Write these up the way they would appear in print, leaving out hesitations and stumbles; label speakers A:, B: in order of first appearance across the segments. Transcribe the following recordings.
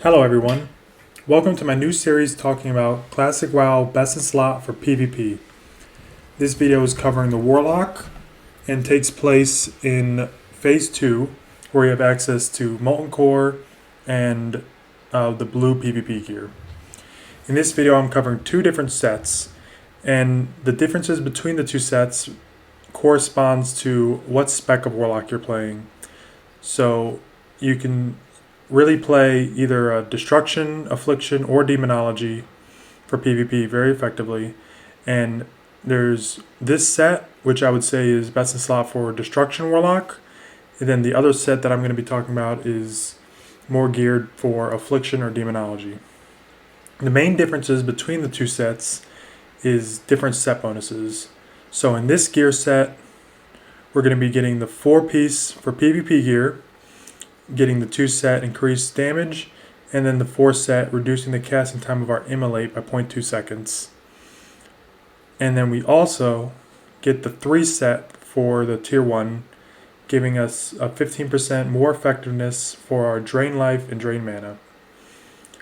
A: Hello everyone, welcome to my new series talking about Classic WoW Best in Slot for PvP. This video is covering the Warlock and takes place in Phase 2 where you have access to Molten Core and the blue PvP gear. In this video I'm covering two different sets, and the differences between the two sets corresponds to what spec of Warlock you're playing. So you can really play either Destruction, Affliction, or Demonology for PvP very effectively. And there's this set, which I would say is best in slot for Destruction Warlock. And then the other set that I'm going to be talking about is more geared for Affliction or Demonology. The main differences between the two sets is different set bonuses. So in this gear set, we're going to be getting the 4-piece for PvP gear, getting the 2-set increased damage, and then the 4-set reducing the casting time of our Immolate by 0.2 seconds. And then we also get the 3-set for the Tier 1, giving us a 15% more effectiveness for our Drain Life and Drain Mana.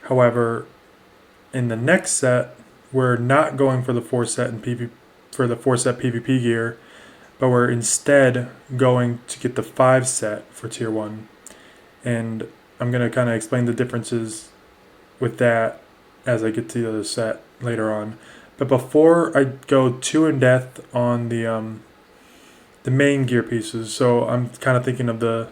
A: However, in the next set, we're not going for the 4-set PvP gear, but we're instead going to get the 5-set for Tier 1. And I'm going to kind of explain the differences with that as I get to the other set later on. But before I go too in depth on the main gear pieces, so I'm kind of thinking of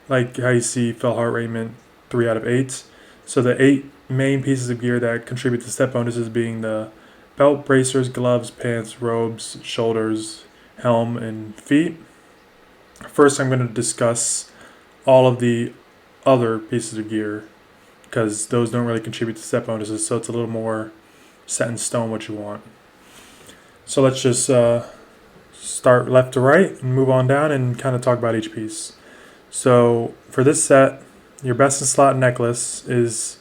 A: like how you see Fell Heart Raiment 3 out of 8. So the 8 main pieces of gear that contribute to set bonuses being the belt, bracers, gloves, pants, robes, shoulders, helm, and feet. First, I'm going to discuss all of the other pieces of gear because those don't really contribute to set bonuses, so it's a little more set in stone what you want. So let's just start left to right and move on down and kind of talk about each piece. So for this set, your best in slot necklace is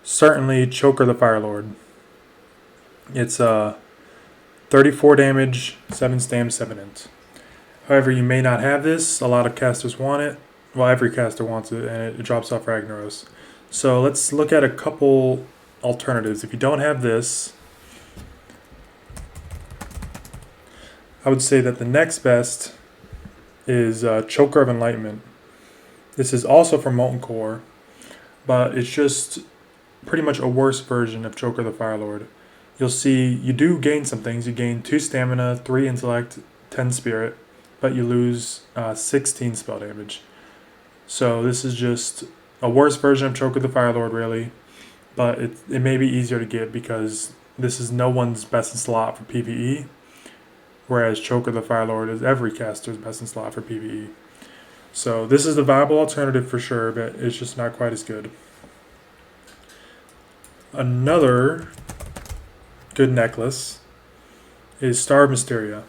A: certainly Choker the Firelord. It's 34 damage, 7 stam, 7 int. However, you may not have this. A lot of casters want it. Well, every caster wants it, and it drops off Ragnaros. So let's look at a couple alternatives. If you don't have this, I would say that the next best is Choker of Enlightenment. This is also from Molten Core, but it's just pretty much a worse version of Choker the Firelord. You'll see you do gain some things. You gain 2 stamina, 3 intellect, 10 spirit, but you lose 16 spell damage. So this is just a worse version of Choker the Firelord, really, but it may be easier to get because this is no one's best in slot for PvE, whereas Choker the Firelord is every caster's best in slot for PvE. So this is the viable alternative for sure, but it's just not quite as good. Another good necklace is Star of Mysteria.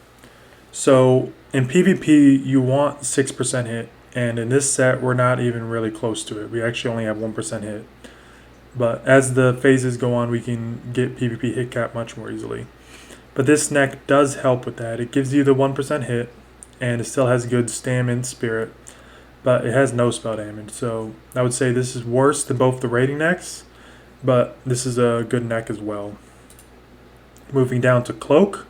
A: So in PvP, you want 6% hit. And in this set, we're not even really close to it. We actually only have 1% hit. But as the phases go on, we can get PvP hit cap much more easily. But this neck does help with that. It gives you the 1% hit, and it still has good stam and spirit, but it has no spell damage. So I would say this is worse than both the rating necks, but this is a good neck as well. Moving down to Cloak.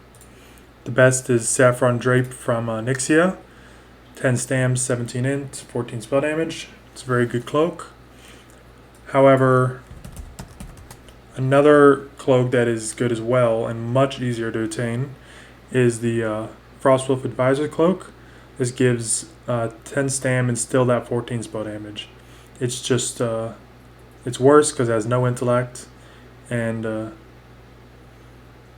A: The best is Saffron Drape from Nixia. 10 stam, 17 int, 14 spell damage. It's a very good cloak. However, another cloak that is good as well and much easier to attain is the Frostwolf Advisor cloak. This gives 10 stam and still that 14 spell damage. It's just it's worse because it has no intellect, and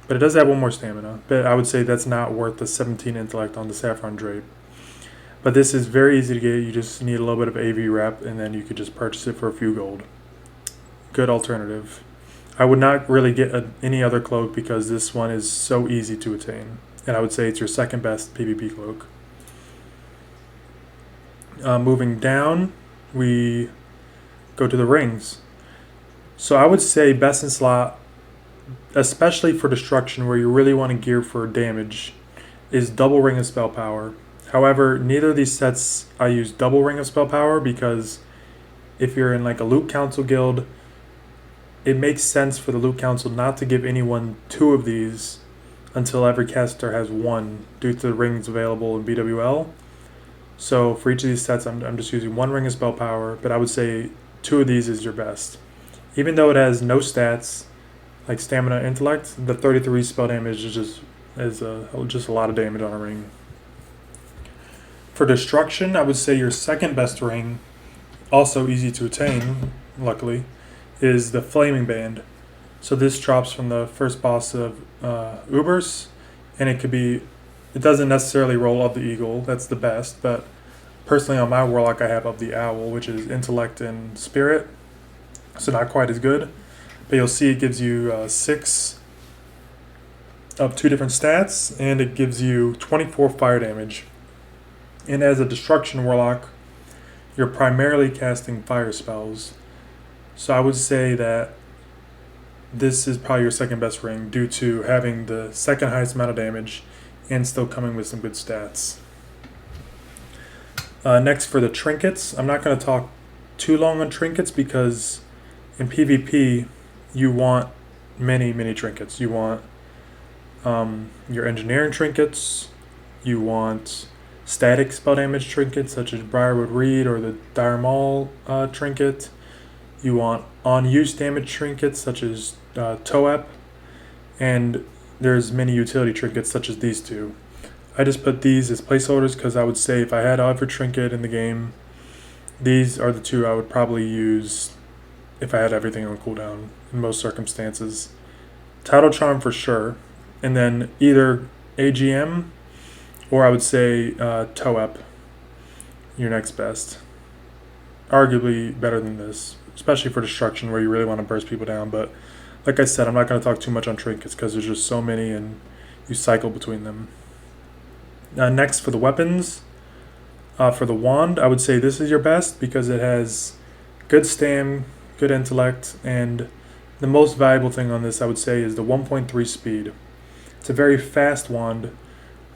A: but it does have 1 more stamina. But I would say that's not worth the 17 intellect on the Saffron Drape. But this is very easy to get. You just need a little bit of AV rep, and then you could just purchase it for a few gold. Good alternative. I would not really get any other cloak because this one is so easy to attain. And I would say it's your second best PvP cloak. Moving down, we go to the rings. So I would say best in slot, especially for destruction where you really want to gear for damage, is double ring of spell power. However, neither of these sets I use double ring of spell power because if you're in like a loot council guild, it makes sense for the Loot Council not to give anyone 2 of these until every caster has 1 due to the rings available in BWL. So for each of these sets, I'm just using 1 ring of spell power, but I would say 2 of these is your best. Even though it has no stats like stamina, intellect, the 33 spell damage is just a lot of damage on a ring. For destruction, I would say your second best ring, also easy to attain, luckily, is the Flaming Band. So this drops from the first boss of Ubers, and it doesn't necessarily roll up the Eagle, that's the best, but personally on my Warlock I have up the Owl, which is intellect and spirit, so not quite as good, but you'll see it gives you 6 of 2 different stats, and it gives you 24 fire damage. And as a destruction Warlock, you're primarily casting fire spells, so I would say that this is probably your second best ring due to having the second highest amount of damage and still coming with some good stats. Next for the trinkets, I'm not going to talk too long on trinkets because in PvP you want many trinkets. You want your engineering trinkets, you want static spell damage trinkets such as Briarwood Reed or the Dire Maul trinket. You want on-use damage trinkets such as Toep, and there's many utility trinkets such as these 2. I just put these as placeholders because I would say if I had every trinket in the game, these are the 2 I would probably use if I had everything on cooldown in most circumstances. Tidal Charm for sure, and then either AGM or I would say Toep, your next best. Arguably better than this, especially for destruction where you really want to burst people down, but like I said, I'm not going to talk too much on trinkets because there's just so many and you cycle between them. Next for the weapons, for the wand, I would say this is your best because it has good stam, good intellect, and the most valuable thing on this I would say is the 1.3 speed. It's a very fast wand,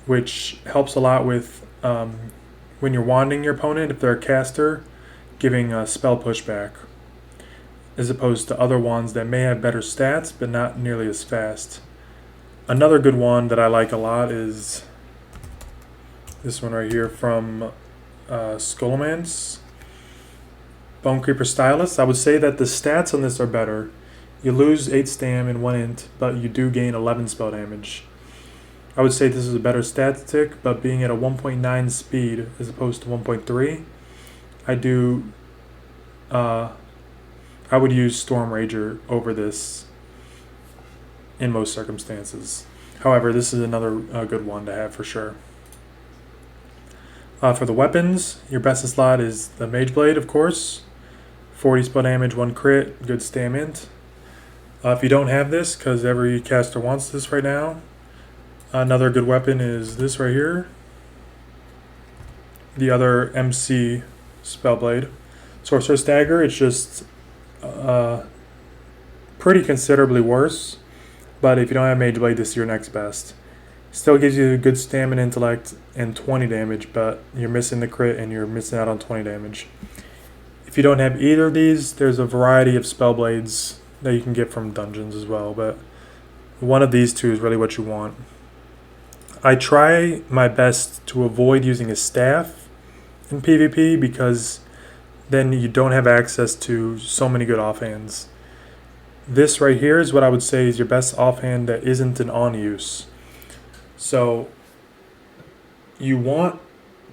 A: which helps a lot with when you're wanding your opponent, if they're a caster, giving a spell pushback, as opposed to other wands that may have better stats but not nearly as fast. Another good wand that I like a lot is this one right here from Scholomance, Bone Creeper Stylus. I would say that the stats on this are better. You lose 8 stam and 1 int, but you do gain 11 spell damage. I would say this is a better stat tick, but being at a 1.9 speed as opposed to 1.3, I would use Storm Rager over this in most circumstances. However, this is another good one to have for sure. For the weapons, your best in slot is the Mage Blade, of course. 40 spell damage, 1 crit, good stam int. If you don't have this, because every caster wants this right now, another good weapon is this right here. The other MC Spellblade. Sorcerer's Dagger, it's just pretty considerably worse, but if you don't have Mage Blade, this is your next best. Still gives you good stamina, intellect, and 20 damage, but you're missing the crit and you're missing out on 20 damage. If you don't have either of these, there's a variety of Spellblades that you can get from dungeons as well, but one of these 2 is really what you want. I try my best to avoid using a staff in PvP because then you don't have access to so many good offhands. This right here is what I would say is your best offhand that isn't an on-use. So you want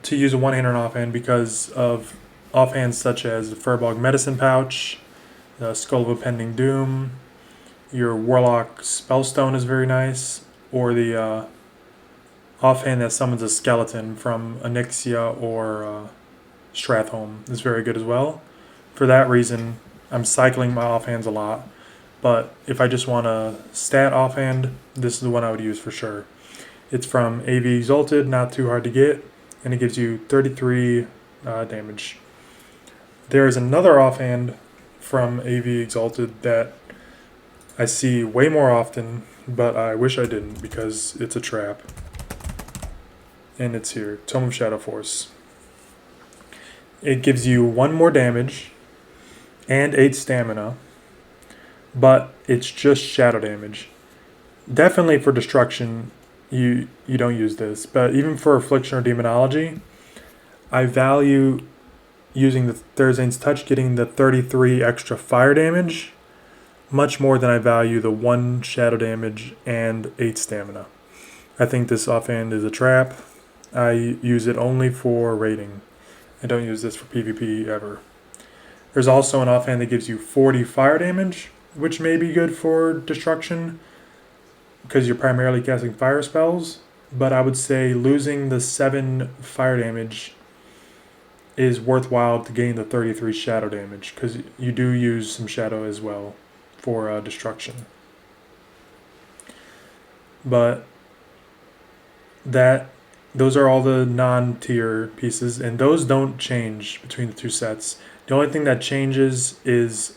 A: to use a one-hander offhand because of offhands such as the Furbog Medicine Pouch, the Skull of Impending Doom, your Warlock Spellstone is very nice, or the offhand that summons a skeleton from Onyxia or Stratholme is very good as well. For that reason, I'm cycling my offhands a lot, but if I just want a stat offhand, this is the one I would use for sure. It's from AV Exalted, not too hard to get, and it gives you 33 damage. There is another offhand from AV Exalted that I see way more often, but I wish I didn't because it's a trap. And it's here, Tome of Shadow Force. It gives you 1 more damage and 8 stamina, but it's just shadow damage. Definitely for destruction, you don't use this, but even for affliction or demonology, I value using the Thurzane's Touch, getting the 33 extra fire damage, much more than I value the 1 shadow damage and 8 stamina. I think this offhand is a trap. I use it only for raiding. I don't use this for PvP ever. There's also an offhand that gives you 40 fire damage, which may be good for destruction because you're primarily casting fire spells, but I would say losing the 7 fire damage is worthwhile to gain the 33 shadow damage, because you do use some shadow as well for destruction. But those are all the non-tier pieces, and those don't change between the two sets. The only thing that changes is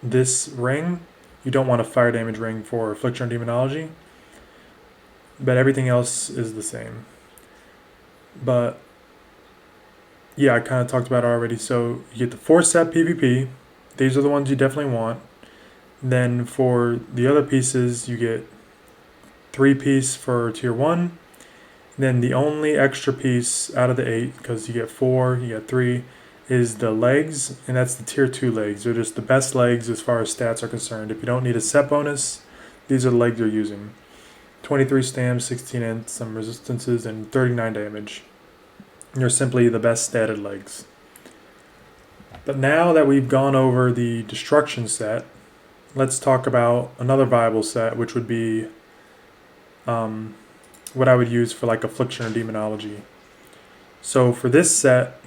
A: this ring. You don't want a fire damage ring for Affliction or Demonology, but everything else is the same. But yeah, I kind of talked about it already. So you get the 4-set PvP. These are the ones you definitely want. Then for the other pieces, you get 3-piece for tier 1. Then the only extra piece out of the 8, because you get 4, you get 3, is the legs, and that's the tier 2 legs. They're just the best legs as far as stats are concerned. If you don't need a set bonus, these are the legs you're using. 23 stam, 16 int, some resistances, and 39 damage. You're simply the best statted legs. But now that we've gone over the destruction set, let's talk about another viable set, which would be what I would use for like Affliction or Demonology. So for this set,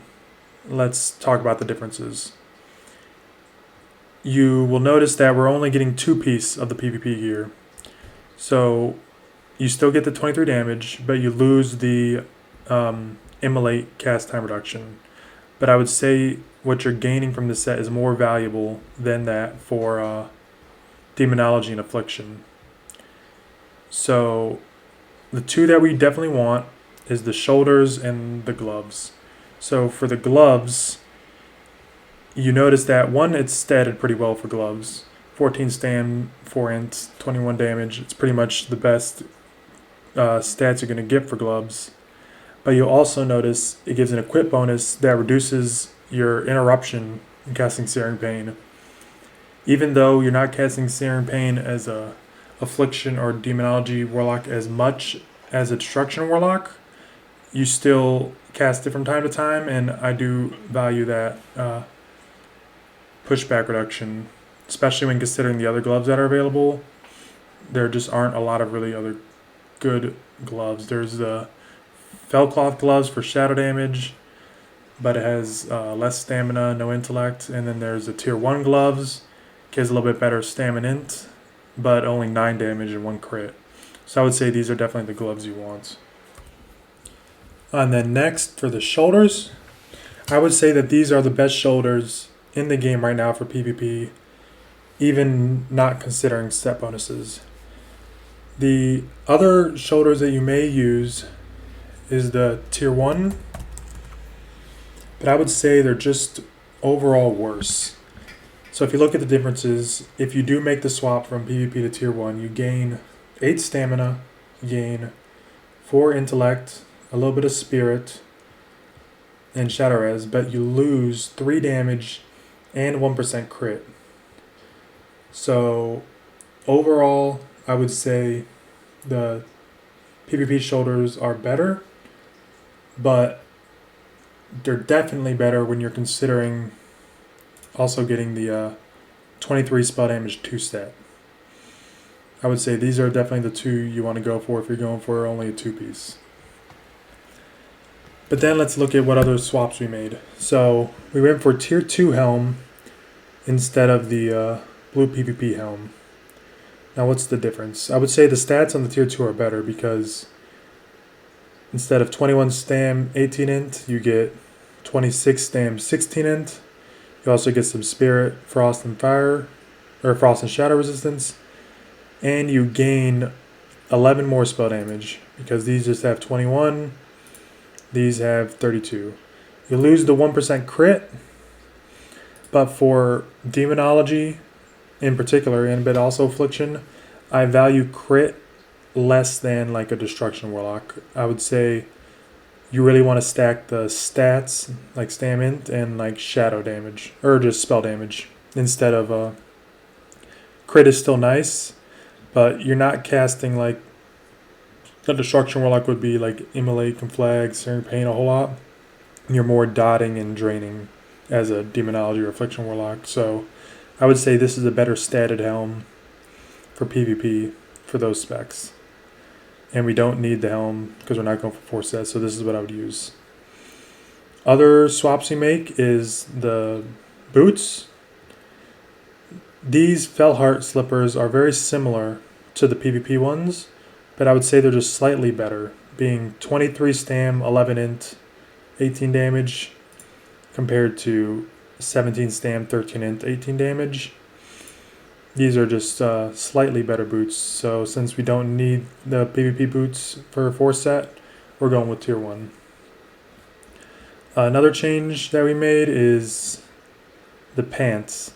A: let's talk about the differences. You will notice that we're only getting 2-piece of the PvP gear. So you still get the 23 damage, but you lose the Immolate cast time reduction. But I would say what you're gaining from this set is more valuable than that for Demonology and Affliction. So the 2 that we definitely want is the shoulders and the gloves. So for the gloves, you notice that 1, it's statted pretty well for gloves. 14 stam, 4 int, 21 damage. It's pretty much the best stats you're going to get for gloves. But you'll also notice it gives an equip bonus that reduces your interruption in casting Searing Pain. Even though you're not casting Searing Pain as a Affliction or Demonology Warlock as much as a Destruction Warlock, you still cast it from time to time, and I do value that pushback reduction, especially when considering the other gloves that are available. There just aren't a lot of really other good gloves. There's the Fellcloth gloves for shadow damage, but it has less stamina, no intellect. And then there's the tier 1 gloves, gives a little bit better stamina int, but only 9 damage and 1 crit. So I would say these are definitely the gloves you want. And then next, for the shoulders, I would say that these are the best shoulders in the game right now for PvP, even not considering set bonuses. The other shoulders that you may use is the tier 1, but I would say they're just overall worse. So if you look at the differences, if you do make the swap from PvP to tier 1, you gain 8 stamina, you gain 4 intellect, a little bit of spirit, and shadow res, but you lose 3 damage and 1% crit. So overall, I would say the PvP shoulders are better, but they're definitely better when you're considering also getting the 23 spell damage 2 stat. I would say these are definitely the 2 you want to go for if you're going for only a 2-piece. But then let's look at what other swaps we made. So we went for tier 2 helm instead of the blue PvP helm. Now what's the difference? I would say the stats on the tier 2 are better because instead of 21 stam 18 int, you get 26 stam 16 int. You also get some spirit, frost and fire, or frost and shadow resistance. And you gain 11 more spell damage because these just have 21. These have 32. You lose the 1% crit, but for Demonology in particular, and but also Affliction, I value crit less than like a Destruction Warlock. I would say you really want to stack the stats like Stam Int and like Shadow damage or just spell damage instead of crit is still nice, but you're not casting like the Destruction Warlock would be like Immolate, Conflag, Searing Pain a whole lot. You're more dotting and draining as a Demonology or Affliction Warlock. So I would say this is a better statted helm for PvP for those specs. And we don't need the helm because we're not going for 4 sets, so this is what I would use. Other swaps we make is the boots. These Fellheart slippers are very similar to the PvP ones, but I would say they're just slightly better, being 23 stam, 11 int, 18 damage, compared to 17 stam, 13 int, 18 damage. These are just slightly better boots, so since we don't need the PvP boots for a 4 set, we're going with tier 1. Another change that we made is the pants.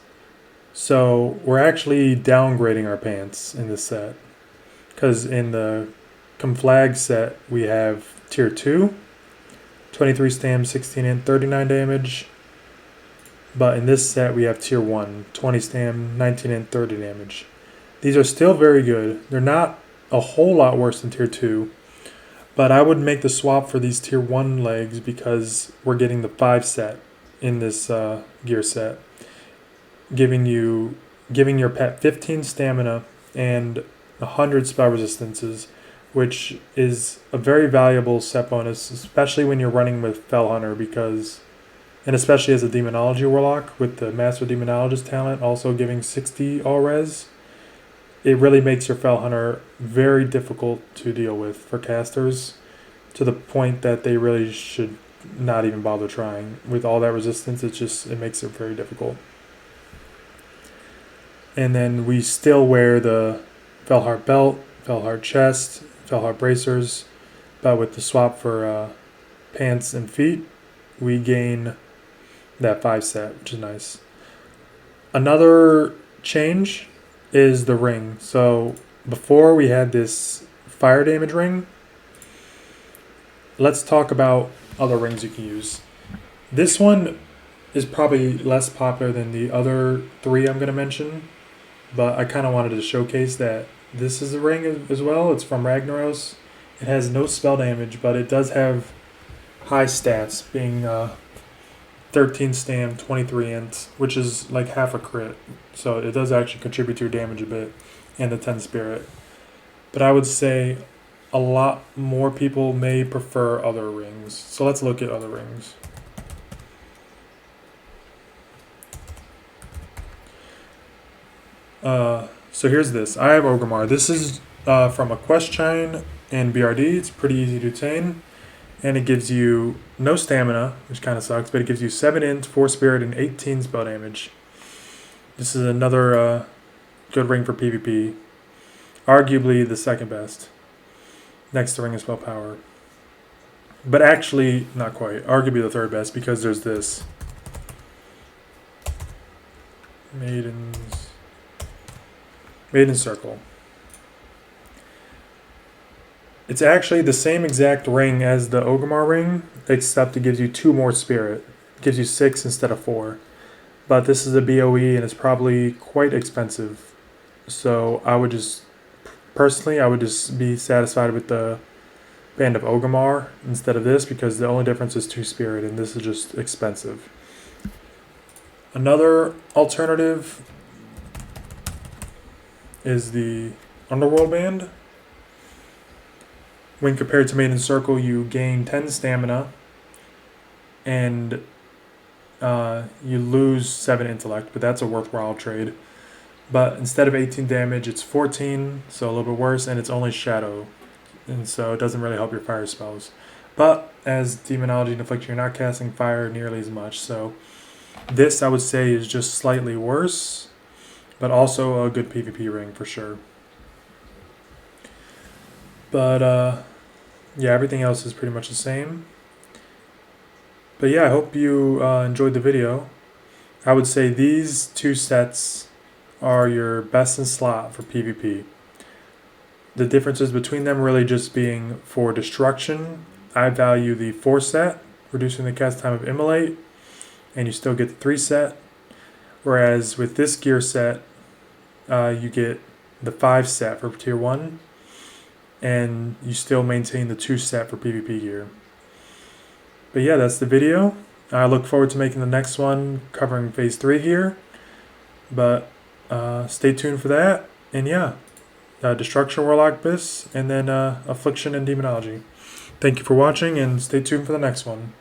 A: So we're actually downgrading our pants in this set, because in the Conflag set we have tier 2, 23 stam, 16 int, 39 damage. But in this set, we have tier 1, 20 stam, 19 int, 30 damage. These are still very good. They're not a whole lot worse than tier 2. But I would make the swap for these tier 1 legs because we're getting the 5 set in this gear set. Giving your pet 15 stamina and 100 spell resistances, which is a very valuable set bonus, especially when you're running with Fell Hunter and especially as a Demonology Warlock with the Master Demonologist talent also giving 60 all res, it really makes your Fell Hunter very difficult to deal with for casters, to the point that they really should not even bother trying. With all that resistance, it makes it very difficult. And then we still wear the Fellheart belt, Fellheart chest, Fellheart bracers, but with the swap for pants and feet, we gain that 5 set, which is nice. Another change is the ring. So before we had this fire damage ring. Let's talk about other rings you can use. This one is probably less popular than the other 3 I'm going to mention, but I kind of wanted to showcase that this is a ring as well. It's from Ragnaros. It has no spell damage, but it does have high stats, being 13 stam, 23 int, which is like half a crit. So it does actually contribute to your damage a bit, and the 10 spirit. But I would say a lot more people may prefer other rings. So let's look at other rings. So here's this. I have Orgrimmar. This is from a quest chain in BRD. It's pretty easy to attain. And it gives you no stamina, which kind of sucks, but it gives you 7 int, 4 spirit, and 18 spell damage. This is another good ring for PvP. Arguably the second best, next to Ring of Spell Power. But actually, not quite. Arguably the third best, because there's this. Maiden Circle. It's actually the same exact ring as the Orgrimmar ring, except it gives you 2 more spirit. It gives you 6 instead of 4. But this is a BOE and it's probably quite expensive. So I would just be satisfied with the Band of Orgrimmar instead of this, because the only difference is 2 spirit and this is just expensive. Another alternative is the Underworld Band. When compared to Maiden Circle, you gain 10 stamina and you lose 7 intellect, but that's a worthwhile trade. But instead of 18 damage, it's 14, so a little bit worse, and it's only shadow, and so it doesn't really help your fire spells. But as Demonology and Affliction, you're not casting fire nearly as much, so this I would say is just slightly worse, but also a good PvP ring for sure. But yeah, everything else is pretty much the same. But yeah, I hope you enjoyed the video. I would say these 2 sets are your best in slot for PvP. The differences between them really just being for destruction, I value the 4 set, reducing the cast time of Immolate, and you still get the 3 set. Whereas with this gear set, you get the 5 set for tier 1, and you still maintain the 2 set for PvP gear. But yeah, that's the video. I look forward to making the next one covering phase 3 here. But stay tuned for that. And yeah, Destruction, Warlock, BIS, and then Affliction and Demonology. Thank you for watching, and stay tuned for the next one.